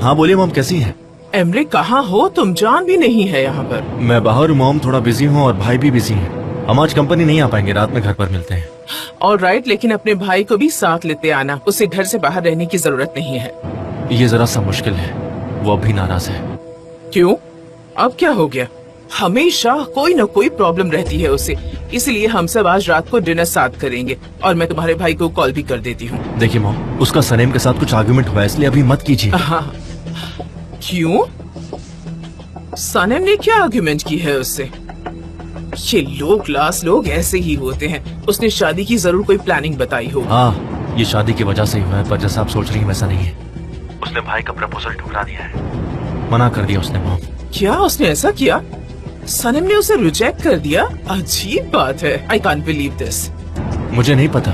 हाँ बोलिए मॉम, कैसी हैं? एमरे कहाँ हो तुम? जान भी नहीं है यहाँ पर। मैं बाहर हूँ मॉम, थोड़ा बिजी हूँ और भाई भी बिजी हैं। हम आज कंपनी नहीं आ पाएंगे, रात में घर पर मिलते हैं। ऑलराइट, लेकिन अपने भाई को भी साथ लेते आना। उसे घर से बाहर रहने की जरूरत नहीं है। ये जरा सा मुश्किल है, वो अब भी नाराज है। क्यों? अब क्या हो गया? हमेशा कोई न कोई प्रॉब्लम रहती है उसे, इसलिए हम सब आज रात को डिनर साथ करेंगे और मैं तुम्हारे भाई को कॉल भी कर देती हूँ। देखिए मॉम, उसका सनेम के साथ कुछ आर्गुमेंट हुआ है, इसलिए अभी मत कीजिए। हाँ। क्यों? सनेम ने क्या आर्गुमेंट की है उससे? ये लो क्लास लोग ऐसे ही होते हैं। उसने शादी की जरूर कोई प्लानिंग बताई हो। हाँ, ये शादी की वजह से ही हुआ है, पर जैसा आप सोच रही हैं वैसा नहीं है। उसने भाई का प्रपोजल ठुकरा दिया है, मना कर दिया उसने मॉम। क्या उसने ऐसा किया? सनम ने उसे रिजेक्ट कर दिया? अजीब बात है। I can't believe this. मुझे नहीं पता,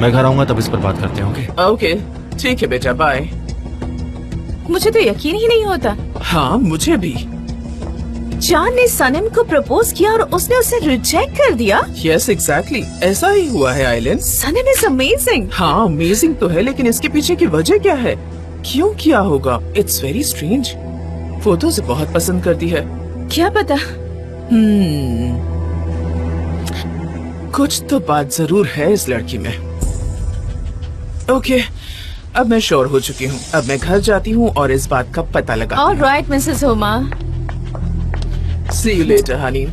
मैं घर आऊंगा तब इस पर बात करते हैं। ओके ठीक है बेटा, बाय। मुझे तो यकीन ही नहीं होता। हाँ मुझे भी। जान ने सनम को प्रपोज किया और उसने उसे रिजेक्ट कर दिया। यस एग्जैक्टली, ऐसा ही हुआ है आइलैंड। Sanam is amazing. हाँ अमेजिंग तो है, लेकिन इसके पीछे की वजह क्या है? क्यों किया होगा? It's very strange. वो तो उसे बहुत पसंद करती है। क्या पता। कुछ तो बात जरूर है इस लड़की में। ओके, अब मैं श्योर हो चुकी हूँ। अब मैं घर जाती हूँ और इस बात का पता लगा। Alright Mrs Huma. See you later, honey.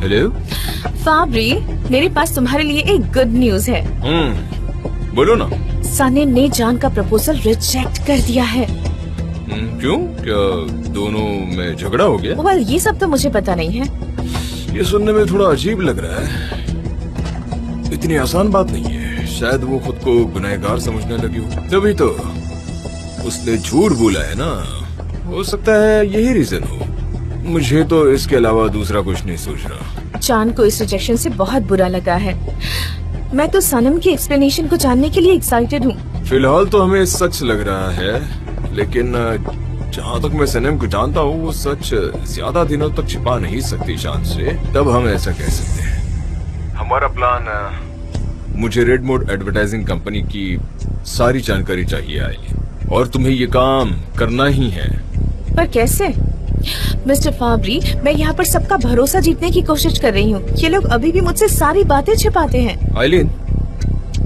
Hello Fabri, मेरे पास तुम्हारे लिए एक गुड न्यूज है। बोलो ना। सनम ने जान का प्रपोजल रिजेक्ट कर दिया है। क्यों? क्या दोनों में झगड़ा हो गया? वेल, ये सब तो मुझे पता नहीं है। ये सुनने में थोड़ा अजीब लग रहा है। इतनी आसान बात नहीं है। शायद वो खुद को गुनहगार समझने लगी हो, तभी तो उसने झूठ बोला है ना। हो सकता है यही रीजन हो। मुझे तो इसके अलावा दूसरा कुछ नहीं सोच रहा। जान को इस रिजेक्शन से बहुत बुरा लगा है। मैं तो सनम की एक्सप्लेनेशन को जानने के लिए एक्साइटेड हूँ। फिलहाल तो हमें सच लग रहा है, लेकिन जहाँ तक मैं सनम को जानता हूँ वो सच ज्यादा दिनों तक छिपा नहीं सकती चांद से। तब हम ऐसा कह सकते हैं। हमारा प्लान, मुझे रेड मोड एडवर्टाइजिंग कंपनी की सारी जानकारी चाहिए आई, और तुम्हें ये काम करना ही है। पर कैसे? मिस्टर फाब्री, मैं यहाँ पर सबका भरोसा जीतने की कोशिश कर रही हूँ। ये लोग अभी भी मुझसे सारी बातें छिपाते हैं। आइलिन,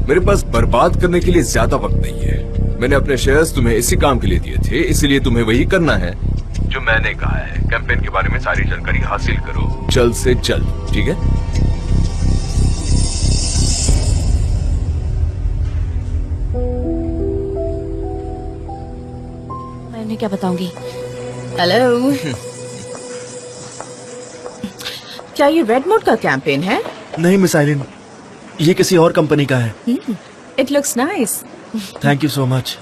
मेरे पास बर्बाद करने के लिए ज्यादा वक्त नहीं है। मैंने अपने शेयर्स तुम्हें इसी काम के लिए दिए थे, इसलिए तुम्हें वही करना है जो मैंने कहा है। कैंपेन के बारे में सारी जानकारी हासिल करो, जल्द से जल्द, ठीक है? मैं उन्हें क्या बताऊंगी? हेलो। क्या ये रेड मोड का कैंपेन है? नहीं मिस आइलिन, ये किसी और कंपनी का है। It looks nice. Thank you so much.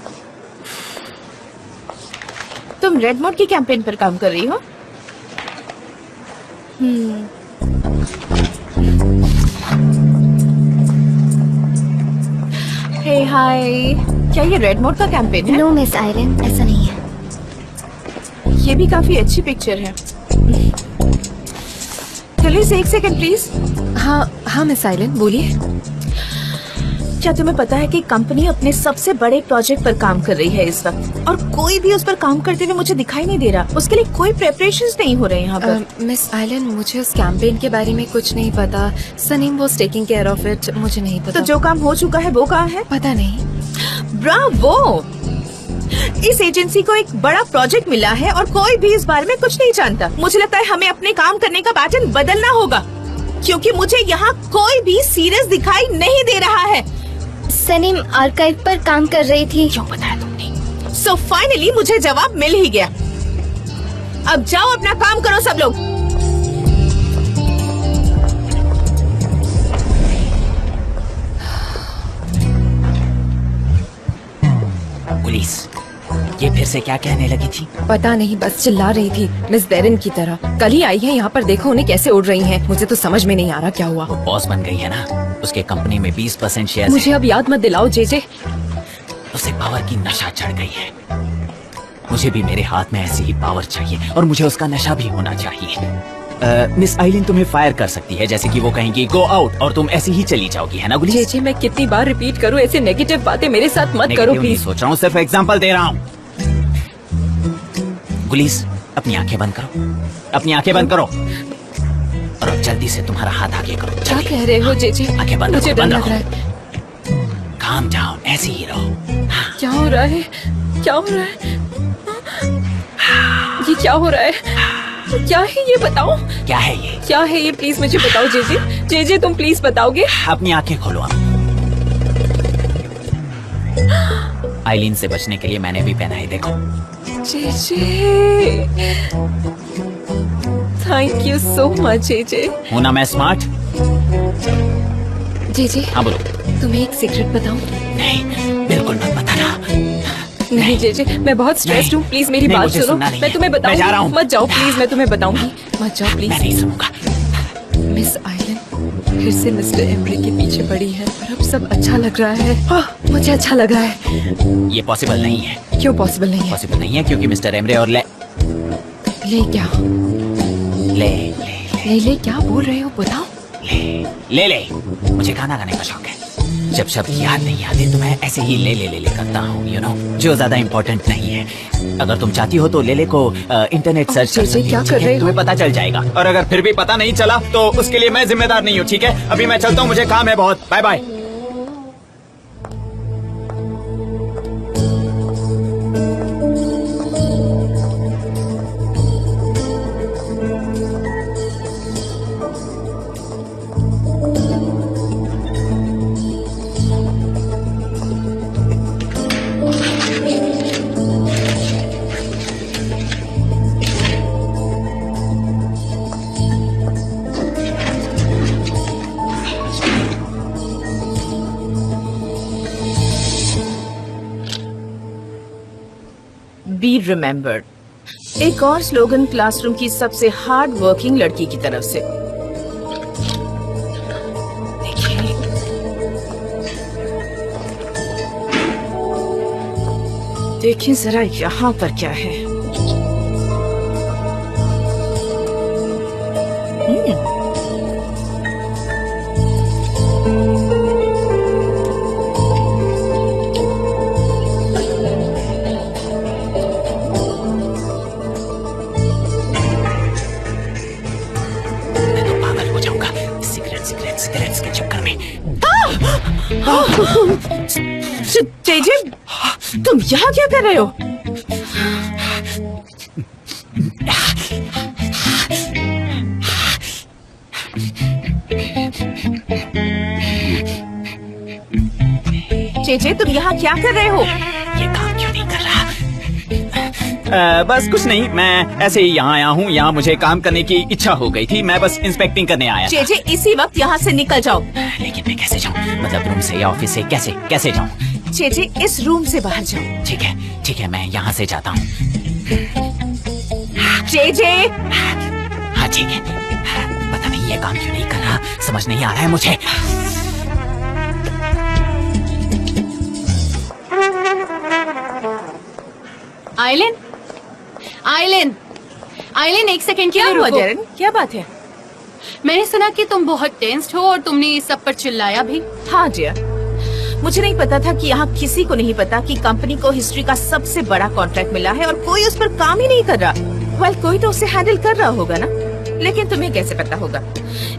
तुम रेड मोड की कैंपेन पर काम कर रही हो? हे हाय, क्या ये रेड मोड का कैंपेन है? नो मिस आइरिन, ऐसा नहीं है। ये भी काफी अच्छी पिक्चर है। चलिए एक सेकंड प्लीज। हाँ मिस आइरिन, बोलिए। क्या तुम्हें पता है कि कंपनी अपने सबसे बड़े प्रोजेक्ट पर काम कर रही है इस वक्त, और कोई भी उस पर काम करते हुए मुझे दिखाई नहीं दे रहा। उसके लिए कोई प्रिपरेशंस नहीं हो रहे यहाँ पर। मिस आइलिन, मुझे उस कैंपेन के बारे में कुछ नहीं पता। Sanem was taking care of it, मुझे नहीं पता। तो जो काम हो चुका है वो कहाँ है? पता नहीं। ब्रावो! इस एजेंसी को एक बड़ा प्रोजेक्ट मिला है और कोई भी इस बारे में कुछ नहीं जानता। मुझे लगता है हमें अपने काम करने का पैटर्न बदलना होगा, क्योंकि मुझे यहाँ कोई भी सीरियस दिखाई नहीं दे रहा है। सनीम आर्काइव पर काम कर रही थी। क्यों बताया तुमने? सो फाइनली मुझे जवाब मिल ही गया। अब जाओ अपना काम करो सब लोग। पुलिस, ये फिर से क्या कहने लगी थी? पता नहीं, बस चिल्ला रही थी मिस बेरन की तरह। कल ही आई है यहाँ पर, देखो उन्हें कैसे उड़ रही हैं। मुझे तो समझ में नहीं आ रहा क्या हुआ। वो बॉस बन गई है ना, उसके कंपनी में 20% शेयर। मुझे अब याद मत दिलाओ जेजे। उसे पावर की नशा चढ़ गई है। मुझे भी मेरे हाथ में ऐसी ही पावर चाहिए और मुझे उसका नशा भी होना चाहिए। मिस आइलिन तुम्हें फायर कर सकती है, जैसे कि वो कहेंगी गो आउट और तुम ऐसी ही चली जाओगी, है ना गुलीस? जेजे मैं कितनी बार रिपीट करूँ, ऐसे नेगेटिव बातें मेरे साथ मत करो नेगेटिव नहीं प्लीज। सोच रहा हूँ, सिर्फ एग्जांपल दे रहा हूँ। गुलीस अपनी आंखें बंद करो, अपनी आंखें बंद करो और अब जल्दी से तुम्हारा हाथ आगे करो। क्या कह रहे हो जेजे? आंखें बंद मुझे रखो, डर बंद लग रहा रखो। है। काम डाउन, ऐसे ही रहो। क्या हो रहा है? क्या हो रहा है? ये क्या हो रहा है? क्या है ये बताओ? क्या है ये? क्या है ये प्लीज मुझे बताओ जेजे। जेजे तुम प्लीज बताओगे? अपनी आंखें खोलो आप। आइलिन से बचने के लिए मैंने भी पहना है, देखो। JJ thank you so much JJ. हूं ना मैं स्मार्ट? जेजे हाँ बोलो। तुम्हें एक सीक्रेट बताऊं? नहीं, बिल्कुल मत बताना। नहीं जेजे, मैं बहुत स्ट्रेस्ड हूँ, प्लीज मेरी नहीं, बात मुझे सुनो। सुनना नहीं मैं है। तुम्हें मैं जा रहा बताऊंगी, हूँ। मत जाओ प्लीज, मैं तुम्हें बताऊंगी। मत जाओ मैं प्लीज। नहीं सुनूंगा। मिस आइलन फिर से मिस्टर एम्ब्रे के पीछे पड़ी है और अब सब अच्छा लग रहा है। मुझे अच्छा लग रहा है। ये पॉसिबल नहीं है। क्यों पॉसिबल नहीं है? पॉसिबल नहीं है क्योंकि मिस्टर एम्ब्रे और ले क्या? ले क्या बोल रहे हो बताओ? ले मुझे गाना गाने का शौक है। जब शब्द याद नहीं आते तो मैं ऐसे ही ले करता हूँ, यू नो, जो ज्यादा इम्पोर्टेंट नहीं है। अगर तुम चाहती हो तो ले को इंटरनेट सर्च कर सकती हो, क्या ठीक कर है? रहे हो? तुम्हें पता चल जाएगा। और अगर फिर भी पता नहीं चला तो उसके लिए मैं जिम्मेदार नहीं हूँ, ठीक है? अभी मैं चलता हूँ, मुझे काम है बहुत। Bye bye. बी रिमेम्बर्ड, एक और स्लोगन क्लासरूम की सबसे हार्ड वर्किंग लड़की की तरफ से। देखिए जरा यहाँ पर क्या है। सिगरेट्स के चक्कर में। जेजे, तुम यहाँ क्या कर रहे हो? जेजे, तुम यहाँ क्या कर रहे हो? ये काम क्यों नहीं कर रहा? बस कुछ नहीं, मैं ऐसे ही यहाँ आया हूँ। यहाँ मुझे काम करने की इच्छा हो गई थी, मैं बस इंस्पेक्टिंग करने आया था। जेजे, इसी वक्त यहाँ से निकल जाओ। लेकिन मैं कैसे जाऊँ? मतलब रूम से या ऑफिस से कैसे जाऊँ? जेजे, इस रूम से बाहर जाओ। ठीक है, मैं यहाँ से जाता हूँ। जेजे, हाँ ठीक है। पता नहीं ये काम क्यों नहीं कर रहा, समझ नहीं आ रहा है मुझे। आइलिन एक सेकंड के क्या लिए हुआ रुको। जरन? क्या बात है? मैंने सुना कि तुम बहुत टेंस्ड हो और तुमने इस सब पर चिल्लाया भी। हाँ डियर, मुझे नहीं पता था कि यहाँ किसी को नहीं पता कि कंपनी को हिस्ट्री का सबसे बड़ा कॉन्ट्रैक्ट मिला है और कोई उस पर काम ही नहीं कर रहा। वेल, कोई तो उसे हैंडल कर रहा होगा ना, लेकिन तुम्हें कैसे पता होगा?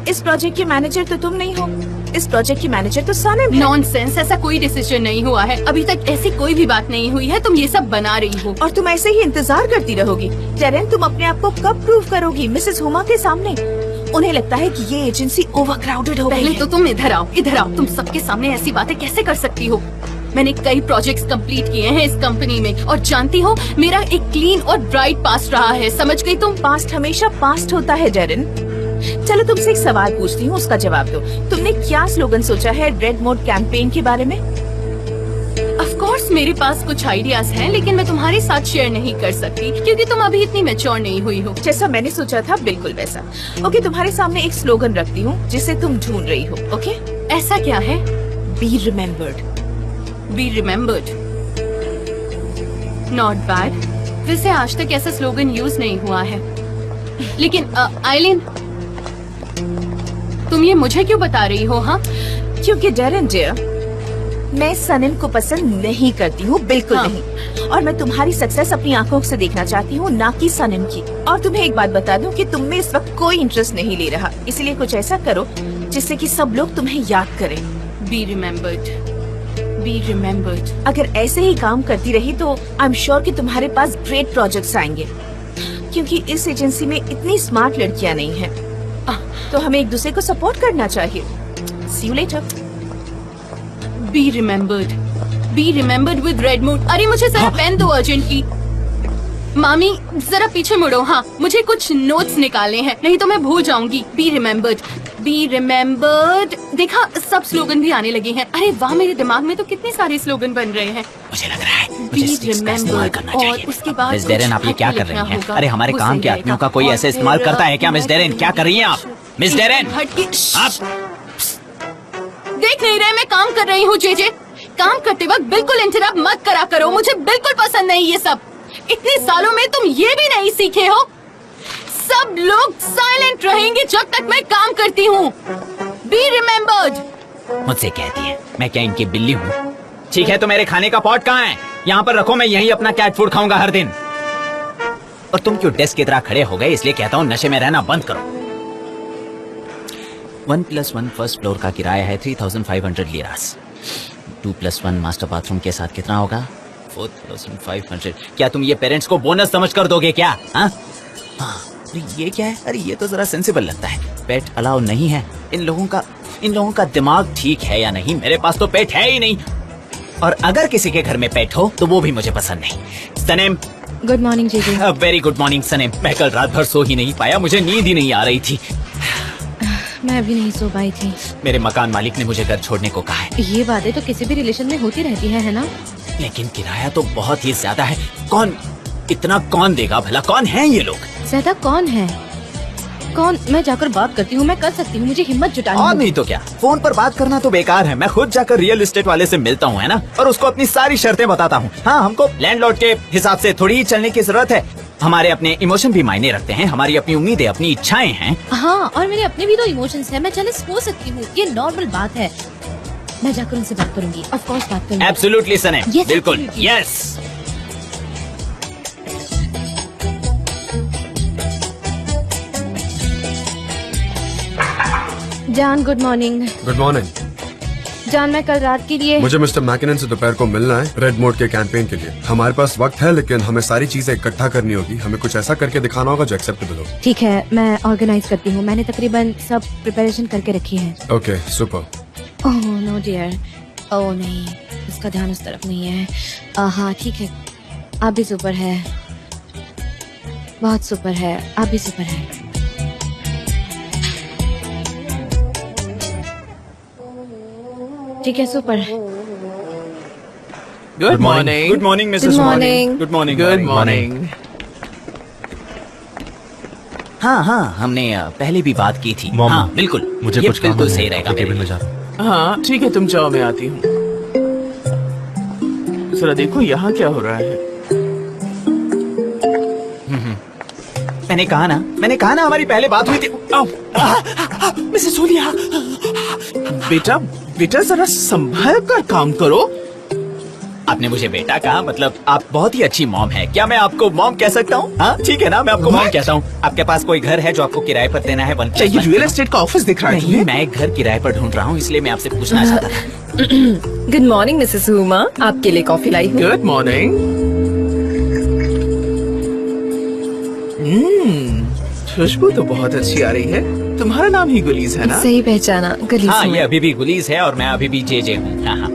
इस प्रोजेक्ट के मैनेजर तो तुम नहीं हो, इस प्रोजेक्ट की मैनेजर तो सनम है। नॉनसेंस, ऐसा कोई डिसीजन नहीं हुआ है, अभी तक ऐसी कोई भी बात नहीं हुई है। तुम ये सब बना रही हो और तुम ऐसे ही इंतजार करती रहोगी। जेरन, तुम अपने आप को कब प्रूव करोगी मिसेस हुमा के सामने? उन्हें लगता है कि ये एजेंसी ओवरक्राउडेड हो गई पहले है। तो तुम इधर आओ। तुम सबके सामने ऐसी बातें कैसे कर सकती हो? मैंने कई प्रोजेक्ट्स कंप्लीट किए हैं इस कंपनी में और जानती हो मेरा एक क्लीन और ब्राइट पास्ट रहा है, समझ गई तुम? पास्ट हमेशा पास्ट होता है जेरन। चलो तुमसे एक सवाल पूछती हूँ, उसका जवाब दो। तुमने क्या स्लोगन सोचा है रेड मोड कैंपेन के बारे में? ऑफ कोर्स कोर्स मेरे पास कुछ आइडियाज हैं, लेकिन मैं तुम्हारे साथ शेयर नहीं कर सकती क्योंकि तुम अभी इतनी मैच्योर नहीं हुई हो। जैसा मैंने सोचा था बिल्कुल वैसा। ओके, तुम्हारे सामने एक स्लोगन रखती हूँ जिसे तुम ढूंढ रही हो। ओके, ऐसा क्या है? Be remembered. Be remembered, not bad. वैसे आज तक ऐसा स्लोगन यूज नहीं हुआ है। लेकिन आइलिन, तुम ये मुझे क्यों बता रही हो? हाँ, क्योंकि डेरन डियर, मैं सनम को पसंद नहीं करती हूँ, बिल्कुल हाँ। नहीं। और मैं तुम्हारी सक्सेस अपनी आंखों से देखना चाहती हूँ, ना कि सनम की। और तुम्हें एक बात बता दूँ कि तुम में इस वक्त कोई इंटरेस्ट नहीं ले रहा, इसलिए कुछ ऐसा करो जिससे कि सब लोग तुम्हें याद करें। Be remembered, be remembered. अगर ऐसे ही काम करती रही तो आई एम श्योर कि तुम्हारे पास ग्रेट प्रोजेक्ट्स आएंगे, क्योंकि इस एजेंसी में इतनी स्मार्ट लड़कियाँ नहीं हैं। तो हमें एक दूसरे को सपोर्ट करना चाहिए। See you later. Be remembered. Be remembered with red mood. अरे मुझे जरा पेन दो अर्जेंटली। मामी जरा पीछे मुड़ो। हाँ, मुझे कुछ नोट्स निकालने हैं, नहीं तो मैं भूल जाऊंगी। Be remembered. Be remembered. देखा, सब स्लोगन भी आने लगे हैं। अरे वाह, मेरे दिमाग में तो कितने सारे स्लोगन बन रहे हैं। मुझे लग रहा है Be मुझे स्टिक्स का इस्तेमाल remembered. करना और चाहिए। उसके बाद मिस डेरेन, आप ये क्या कर रही हैं? अरे हमारे काम के आदमियों का कोई ऐसे इस्तेमाल करता है क्या? मिस डेरेन, क्या कर रही हैं आप? मिस डेरेन, हटके आप देख नहीं रहे मैं काम कर रही हूँ। जेजे, काम करते वक्त बिल्कुल इंटरप्ट मत करा करो, मुझे बिल्कुल पसंद नहीं ये सब। इतने सालों में तुम ये भी नहीं सीखे हो। सब लोग साइलेंट रहेंगे जब तक मैं काम करती हूँ। Be remembered. मुझसे कहती है मैं क्या इनकी बिल्ली हूँ? ठीक है, तो मेरे खाने का पॉट कहाँ है? यहाँ पर रखो, मैं यही अपना कैट फूड खाऊंगा हर दिन। और तुम क्यों डेस्क की तरह खड़े हो गए? इसलिए कहता हूँ नशे में रहना बंद करो। 1+1 फर्स्ट फ्लोर का किराया है 3500 लिरास। 2+1 मास्टर बाथरूम के साथ कितना होगा? 4500। क्या तुम ये पेरेंट्स को बोनस समझ कर दोगे क्या? हाँ, अरे ये क्या है? अरे ये तो जरा सेंसिबल लगता है। पेट अलाउ नहीं है। इन लोगों का दिमाग ठीक है या नहीं? मेरे पास तो पेट है ही नहीं, और अगर किसी के घर में पेट हो तो वो भी मुझे पसंद नहीं। सनेम, गुड मॉर्निंग जीजू। Very good morning Sanem. मैं कल रात भर सो ही नहीं पाया, मुझे नींद ही नहीं आ रही थी। मैं अभी नहीं सो पाई थी। मेरे मकान मालिक ने मुझे घर छोड़ने को कहा है। ये बातें तो किसी भी रिलेशन में होती रहती है ना? लेकिन किराया तो बहुत ही ज्यादा है। इतना कौन देगा भला? कौन है ये लोग? ज्यादा कौन है? कौन? मैं जाकर बात करती हूँ, मैं कर सकती हूँ, मुझे हिम्मत जुटानी और होगी। नहीं तो क्या, फोन पर बात करना तो बेकार है। मैं खुद जाकर रियल एस्टेट वाले से मिलता हूँ, है ना, और उसको अपनी सारी शर्तें बताता हूँ। हाँ, हमको लैंडलॉर्ड के हिसाब से थोड़ी ही चलने की जरूरत है। हमारे अपने इमोशन भी मायने रखते हैं, हमारी अपनी उम्मीदें, अपनी इच्छाएं हैं। हाँ, और मेरे अपने भी तो इमोशंस हैं। मैं जेलस हो सकती हूँ, ये नॉर्मल बात है। मैं जाकर उनसे बात करूंगी, ऑफ कोर्स बात करूंगी। एब्सोल्युटली सनेम, Yes, बिल्कुल, absolutely. यस। जान, गुड मॉर्निंग। Good morning. जान, मैं कल रात के लिए मुझे मिस्टर मैकिनन से दोपहर को मिलना है रेड मोड के कैंपेन के लिए। हमारे पास वक्त है, लेकिन हमें सारी चीजें इकट्ठा करनी होगी। हमें कुछ ऐसा करके दिखाना होगा जो एक्सेप्टेबल हो। ठीक है, मैं ऑर्गेनाइज करती हूँ। मैंने तकरीबन सब प्रिपरेशन करके रखी है। Okay, super. Oh no dear, oh नहीं, उसका ध्यान उस तरफ नहीं है। हाँ ठीक है, आप भी सुपर है, बहुत सुपर है, आप भी सुपर है। ठीक है, super. Good morning. Good morning Mrs Good morning. Good morning. Good morning. हाँ हाँ, हमने पहले भी बात की थी। मॉम, हाँ बिल्कुल, मुझे ये कुछ काम बिल्कुल है, सही रहेगा मैं मेरे केबिन में लिए। जा रहा हूँ। हाँ ठीक है, तुम जाओ, मैं आती हूँ। जरा देखो यहाँ क्या हो रहा है। मैंने कहा ना हमारी पहले बात हुई थी। मिसेस सोलिया, बेटा बेटा, जरा संभल कर काम करो। आपने मुझे बेटा कहा, मतलब आप बहुत ही अच्छी मॉम है। क्या मैं आपको मॉम कह सकता हूँ? हाँ ठीक है ना, मैं आपको मॉम कहता हूँ। आपके पास कोई घर है जो आपको किराए पर देना है? क्या ये रियल एस्टेट का ऑफिस दिख रहा है नहीं, तुम्हें? मैं एक घर किराए पर ढूंढ रहा हूँ, इसलिए मैं आपसे पूछना चाहता था। गुड मॉर्निंग मिसेस हुमा, आपके लिए कॉफी लाई हूँ। Good morning. खुशबू तो बहुत अच्छी आ रही है। तुम्हारा नाम ही गुलीज है ना? सही पहचाना, गली हाँ, से ये मैं। अभी भी गुलीज है और मैं अभी भी जेजे हूँ। हाँ हाँ,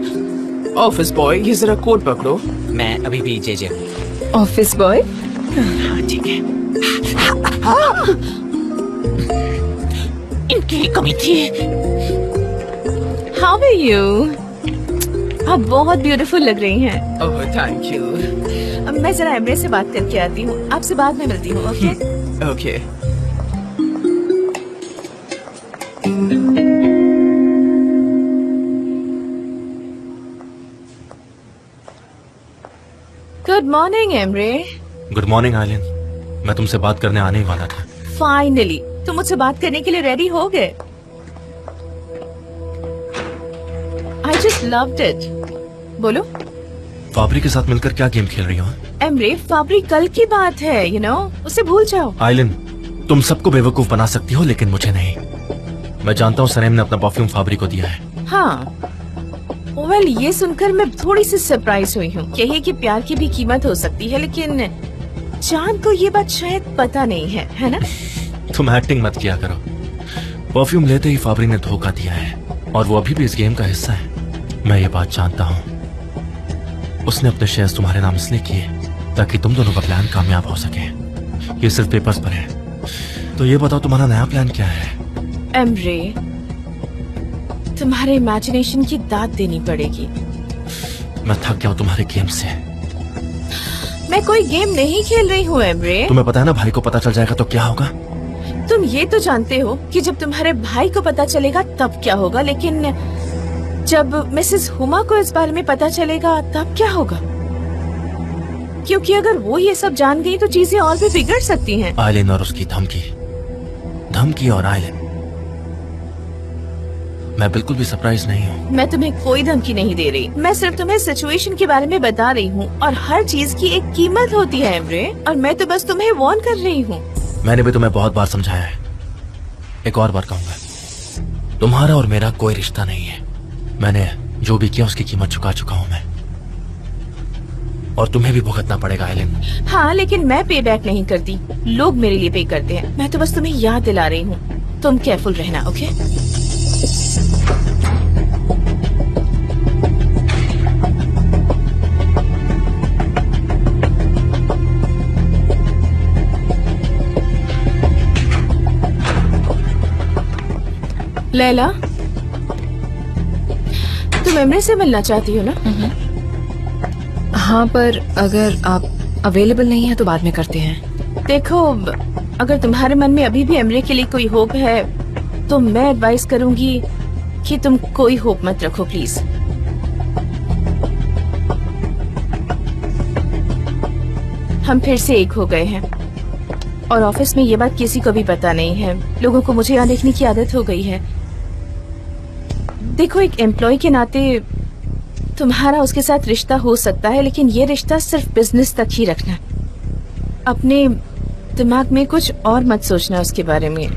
ऑफिस बॉय, ये जरा कोट पकड़ो। मैं अभी भी जेजे हूँ। Office boy. हाँ ठीक है। इनकी कमी थी। How are you? आप बहुत ब्यूटीफुल लग रही हैं। Oh thank you. अब मैं जरा एमरे से बात करके आती हूँ, आपसे बाद में मिलती हूँ। Okay okay. Good morning Emre. Good morning Aylin, मैं तुमसे बात करने आने ही वाला था। फाइनली तुम मुझसे बात करने के लिए रेडी हो गए। I just loved it. बोलो। फाबरी के साथ मिलकर क्या गेम खेल रही हो? एमरे, फाबरी कल की बात है, यू नो, उसे भूल जाओ। आइलिन, तुम सबको बेवकूफ बना सकती हो लेकिन मुझे नहीं। मैं जानता हूँ सरेम ने अपना परफ्यूम फाबरी को दिया है। हाँ, वेल ये सुनकर मैं थोड़ी सी सरप्राइज हुई हूँ। यही कि प्यार की भी कीमत हो सकती है, लेकिन चांद को ये बात शायद पता नहीं है ना? तुम एक्टिंग मत किया करो। परफ्यूम लेते ही फाबरी ने धोखा दिया है और वो अभी भी इस गेम का हिस्सा है। मैं ये बात जानता हूँ। उसने अपने शेयर्स तुम्हारे नाम इसलिए किए ताकि तुम दोनों का प्लान कामयाब हो सके। ये सिर्फ पेपर्स पर है। तो ये बताओ तुम्हारा नया प्लान क्या है? एमरे, तुम्हारे इमेजिनेशन की दाद देनी पड़ेगी। मैं थक गया हूँ तुम्हारे गेम से। मैं कोई गेम नहीं खेल रही हूँ एमरे। तुम्हें पता है ना भाई को पता चल जाएगा तो क्या होगा? तुम ये तो जानते हो कि जब तुम्हारे भाई को पता चलेगा तब क्या होगा, लेकिन जब मिसेस हुमा को इस बारे में पता चलेगा तब क्या होगा? क्योंकि अगर वो ये सब जान गई तो चीजें और भी बिगड़ सकती हैं। आइलिन और उसकी धमकी और आइलिन, मैं बिल्कुल भी सरप्राइज नहीं हूँ। मैं तुम्हें कोई धमकी नहीं दे रही। मैं सिर्फ तुम्हें सिचुएशन के बारे में बता रही हूँ और हर चीज की एक कीमत होती है एमरे, और मैं तो बस तुम्हें वार्न कर रही हूँ। मैंने भी तुम्हें बहुत बार समझाया है, एक और बार कहूंगा, तुम्हारा और मेरा कोई रिश्ता नहीं है। मैंने जो भी किया उसकी कीमत चुका चुका हूँ मैं, और तुम्हें भी भुगतना पड़ेगा आइलिन। हाँ, लेकिन मैं पे बैक नहीं करती, लोग मेरे लिए पे करते हैं। मैं तो बस तुम्हें याद दिला रही हूँ। तुम केयरफुल रहना, ओके? लैला, तुम एमरे से मिलना चाहती हो ना? हाँ, पर अगर आप अवेलेबल नहीं है तो बाद में करते हैं। देखो, अगर तुम्हारे मन में अभी भी एमरे के लिए कोई होप है तो मैं एडवाइस करूंगी कि तुम कोई होप मत रखो प्लीज। हम फिर से एक हो गए हैं और ऑफिस में ये बात किसी को भी पता नहीं है। लोगों को मुझे यहाँ देखने की आदत हो गई है। देखो, एक एम्प्लॉय के नाते तुम्हारा उसके साथ रिश्ता हो सकता है, लेकिन ये रिश्ता सिर्फ बिजनेस तक ही रखना। अपने दिमाग में कुछ और मत सोचना उसके बारे में।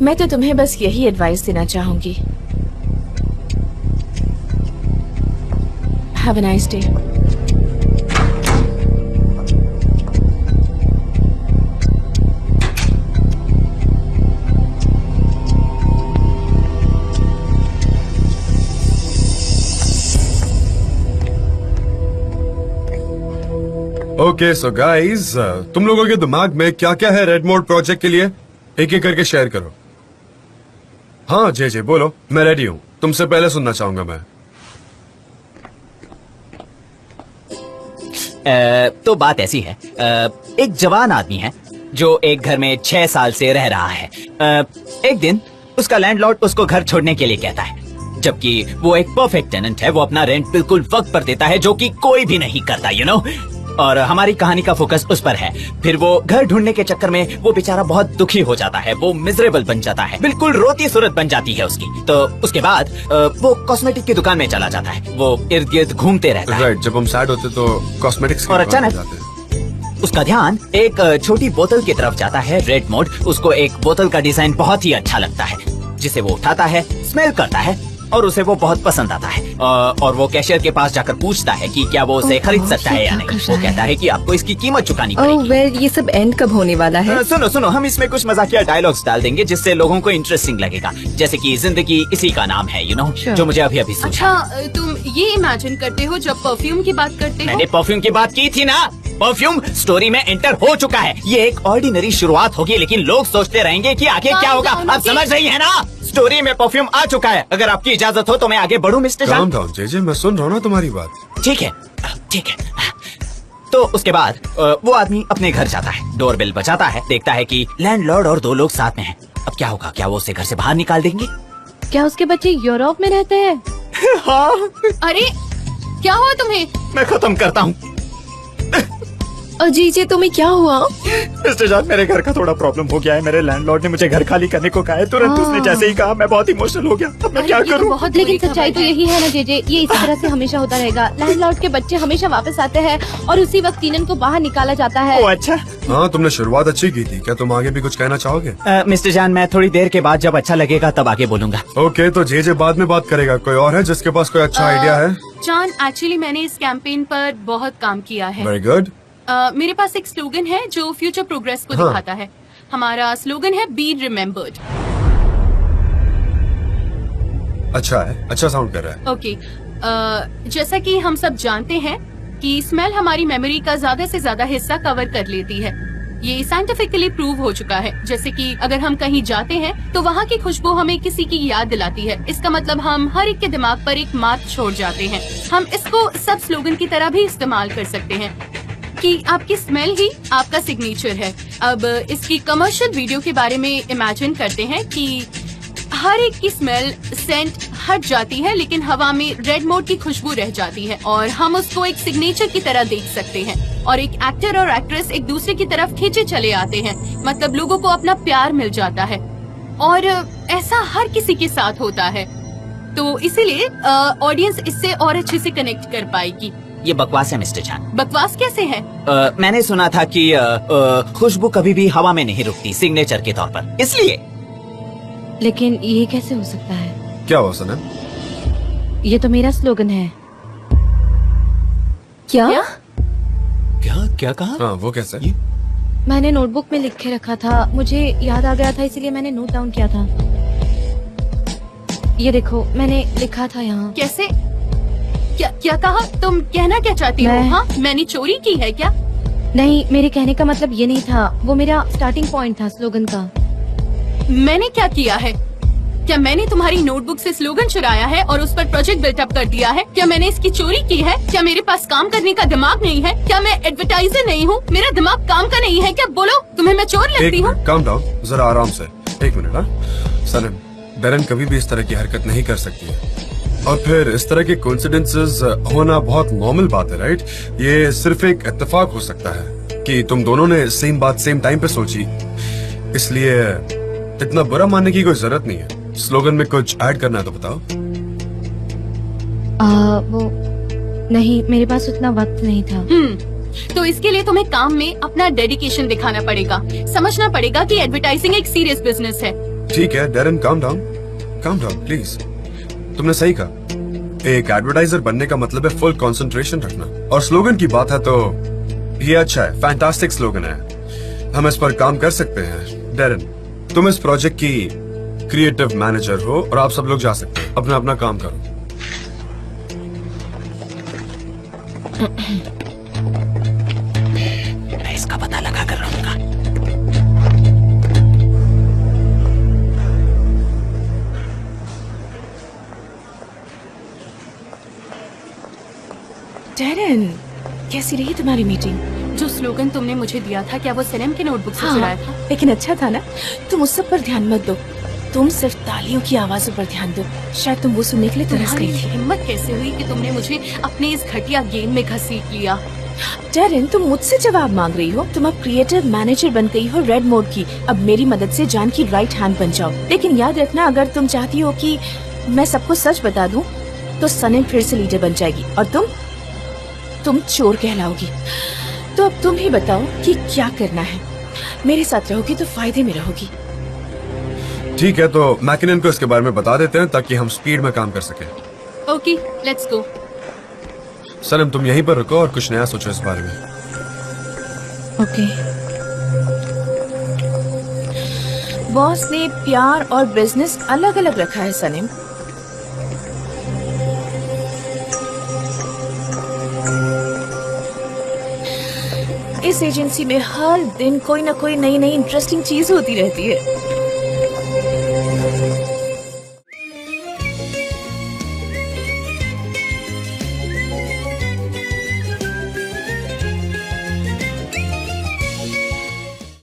मैं तो तुम्हें बस यही एडवाइस देना चाहूंगी। Have a nice day. Okay so guys, तुम लोगों के दिमाग में क्या क्या है रेड मोड प्रोजेक्ट के लिए? एक एक करके शेयर करो। हाँ जे बोलो, मैं रेडी हूँ। तुमसे पहले सुनना चाहूंगा मैं। तो बात ऐसी है, एक जवान आदमी है जो एक घर में 6 साल से रह रहा है। एक दिन उसका लैंडलॉर्ड उसको घर छोड़ने के लिए कहता है, जबकि वो एक परफेक्ट टेनेंट है। वो अपना रेंट बिल्कुल वक्त पर देता है, जो कि कोई भी नहीं करता, यू नो। और हमारी कहानी का फोकस उस पर है। फिर वो घर ढूंढने के चक्कर में वो बेचारा बहुत दुखी हो जाता है। वो मिजरेबल बन जाता है, बिल्कुल रोती सूरत बन जाती है उसकी। तो उसके बाद वो कॉस्मेटिक की दुकान में चला जाता है। वो इर्द गिर्द घूमते रहता है। राइट, जब हम सैड होते तो कॉस्मेटिक्स और अचानक उसका ध्यान एक छोटी बोतल की तरफ जाता है। रेड मोड उसको एक बोतल का डिजाइन बहुत ही अच्छा लगता है, जिसे वो उठाता है, स्मेल करता है और उसे वो बहुत पसंद आता है। और वो कैशियर के पास जाकर पूछता है कि क्या वो उसे खरीद सकता है या नहीं। वो कहता है कि आपको इसकी कीमत चुकानी पड़ेगी। वेल, ये सब एंड कब होने वाला है? सुनो, हम इसमें कुछ मजाकिया डायलॉग्स डाल देंगे जिससे लोगों को इंटरेस्टिंग लगेगा, जैसे कि जिंदगी इसी का नाम है, यू नो, जो मुझे अभी सूझा। अच्छा, तुम ये इमेजिन करते हो जब परफ्यूम की बात करते हो? मैंने परफ्यूम की बात की थी ना। परफ्यूम स्टोरी में एंटर हो चुका है। ये एक ऑर्डिनरी शुरुआत होगी, लेकिन लोग सोचते रहेंगे कि आगे क्या होगा। आप समझ रही है ना? स्टोरी में परफ्यूम आ चुका है। अगर आपकी इजाजत हो तो मैं आगे बढ़ूं मिस्टर जान। काम डाउन जेजे, मैं सुन रहा हूँ ना तुम्हारी बात। ठीक है, ठीक है। तो उसके बाद वो आदमी अपने घर जाता है, डोरबेल बजाता है, देखता है कि लैंडलॉर्ड और 2 लोग साथ में हैं। अब क्या होगा? क्या वो उसे घर से बाहर निकाल देंगे? क्या उसके बच्चे यूरोप में रहते हैं? हाँ। अरे क्या हुआ तुम्हें? मैं खत्म करता हूँ। जीजे तुम्हें क्या हुआ? मिस्टर जान, मेरे घर का थोड़ा प्रॉब्लम हो गया है। मेरे लैंडलॉर्ड ने मुझे घर खाली करने को कहा है। तुरंत उसने जैसे ही कहा मैं बहुत इमोशनल हो गया। अब मैं क्या करूँ? लेकिन सच्चाई तो यही है ना जेजे, ये इसी तरह से हमेशा होता रहेगा। लैंडलॉर्ड के बच्चे हमेशा वापस आते हैं और उसी वक्त टीनन को बाहर निकाला जाता है। अच्छा। हाँ, तुमने शुरुआत अच्छी की थी। क्या तुम आगे भी कुछ कहना चाहोगे? मिस्टर जान, मैं थोड़ी देर के बाद जब अच्छा लगेगा तब आगे बोलूंगा। ओके, तो जेजे बाद में बात करेगा। कोई और है जिसके पास कोई अच्छा आइडिया है? जान, एक्चुअली मैंने इस कैंपेन पर बहुत काम किया है। Very good. मेरे पास एक स्लोगन है जो फ्यूचर प्रोग्रेस को दिखाता है। हमारा स्लोगन है बी रिमेम्बर्ड। अच्छा है, अच्छा साउंड कर रहा है। ओके, जैसा कि हम सब जानते हैं कि स्मेल हमारी मेमोरी का ज्यादा से ज्यादा हिस्सा कवर कर लेती है। ये साइंटिफिकली प्रूव हो चुका है। जैसे कि अगर हम कहीं जाते हैं तो वहाँ की खुशबू हमें किसी की याद दिलाती है। इसका मतलब हम हर एक के दिमाग पर एक मार्क छोड़ जाते हैं। हम इसको सब स्लोगन की तरह भी इस्तेमाल कर सकते हैं कि आपकी स्मेल ही आपका सिग्नेचर है। अब इसकी कमर्शियल वीडियो के बारे में इमेजिन करते हैं कि हर एक की स्मेल सेंट हट जाती है, लेकिन हवा में रेड मोड की खुशबू रह जाती है और हम उसको एक सिग्नेचर की तरह देख सकते हैं। और एक एक्टर और एक्ट्रेस एक दूसरे की तरफ खींचे चले आते हैं, मतलब लोगों को अपना प्यार मिल जाता है। और ऐसा हर किसी के साथ होता है, तो इसीलिए ऑडियंस इससे और अच्छे से कनेक्ट कर पाएगी। ये बकवास है मिस्टर जान। बकवास कैसे है? मैंने सुना था कि खुशबू कभी भी हवा में नहीं रुकती, सिग्नेचर के तौर पर, इसलिए। लेकिन ये कैसे हो सकता है? क्या हुआ सनम? ये तो मेरा स्लोगन है। क्या? क्या कहा? हाँ, वो कैसे? मैंने नोटबुक में लिख के रखा था, मुझे याद आ गया था, इसीलिए मैंने नोट डाउन किया था। ये देखो, मैंने लिखा था यहाँ। कैसे? क्या कहा? तुम कहना क्या चाहती हो? हाँ, मैंने चोरी की है क्या? नहीं, मेरे कहने का मतलब ये नहीं था। वो मेरा स्टार्टिंग पॉइंट था स्लोगन का। मैंने क्या किया है? क्या मैंने तुम्हारी नोटबुक से स्लोगन चुराया है और उस पर प्रोजेक्ट बिल्टअप कर दिया है? क्या मैंने इसकी चोरी की है? क्या मेरे पास काम करने का दिमाग नहीं है? क्या मैं एडवर्टाइजर नहीं हूँ? मेरा दिमाग काम का नहीं है क्या? बोलो, तुम्हें मैं चोर लगती हूँ? काम डाउन, जरा आराम से। एक मिनट। हाँ सनम, डैरेन कभी भी इस तरह की हरकत नहीं कर सकती है। और फिर इस तरह के कोइंसिडेंसेस होना बहुत नॉर्मल बात है, राइट? ये सिर्फ एक इत्तेफाक हो सकता है कि तुम दोनों ने सेम बात सेम टाइम पे सोची, इसलिए इतना बुरा मानने की कोई जरूरत नहीं है। स्लोगन में कुछ ऐड करना है तो बताओ। वो नहीं, मेरे पास उतना वक्त नहीं था। तो इसके लिए तुम्हें काम में अपना डेडिकेशन दिखाना पड़ेगा। समझना पड़ेगा कि एडवर्टाइजिंग एक सीरियस बिजनेस है। ठीक है डैरेन, काम डाउन प्लीज। तुमने सही कहा, एक एडवर्टाइजर बनने का मतलब है फुल कंसंट्रेशन रखना। और स्लोगन की बात है तो ये अच्छा है, फैंटास्टिक स्लोगन है, हम इस पर काम कर सकते हैं। डैरेन, तुम इस प्रोजेक्ट की क्रिएटिव मैनेजर हो और आप सब लोग जा सकते हैं, अपना अपना काम करो। मैं इसका पता लगा कर रहूंगा। डैरेन, कैसी रही तुम्हारी मीटिंग? जो स्लोगन तुमने मुझे दिया था, क्या वो सनम की नोटबुक से चुराया था? लेकिन अच्छा था ना। तुम उस सब पर ध्यान मत दो, तुम सिर्फ तालियों की आवाजों पर ध्यान दो। शायद तुम वो सुनने के लिए तरस गई थी। हिम्मत कैसे हुई कि तुमने मुझे अपने इस घटिया गेम में घसीट लिया? डैरेन, तुम मुझसे जवाब मांग रही हो। तुम अब क्रिएटिव मैनेजर बन गई हो रेड मोड की। अब मेरी मदद से जान की राइट हैंड बन जाओ। लेकिन याद रखना, अगर तुम चाहती हो कि मैं सबको सच बता दूं, तो सनम फिर से लीडर बन जाएगी और तुम चोर कहलाओगी। तो अब तुम ही बताओ कि क्या करना है। मेरे साथ रहोगी तो फायदे में रहोगी। ठीक है, तो मैकिनन को इसके बारे में बता देते हैं ताकि हम स्पीड में काम कर सकें। Okay, let's go. सनम, तुम यहीं पर रुको और कुछ नया सोचो इस बारे में। ओके। बॉस ने प्यार और बिजनेस अलग अलग रखा है सनम। इस एजेंसी में हर दिन कोई ना कोई नई नई इंटरेस्टिंग चीज होती रहती है।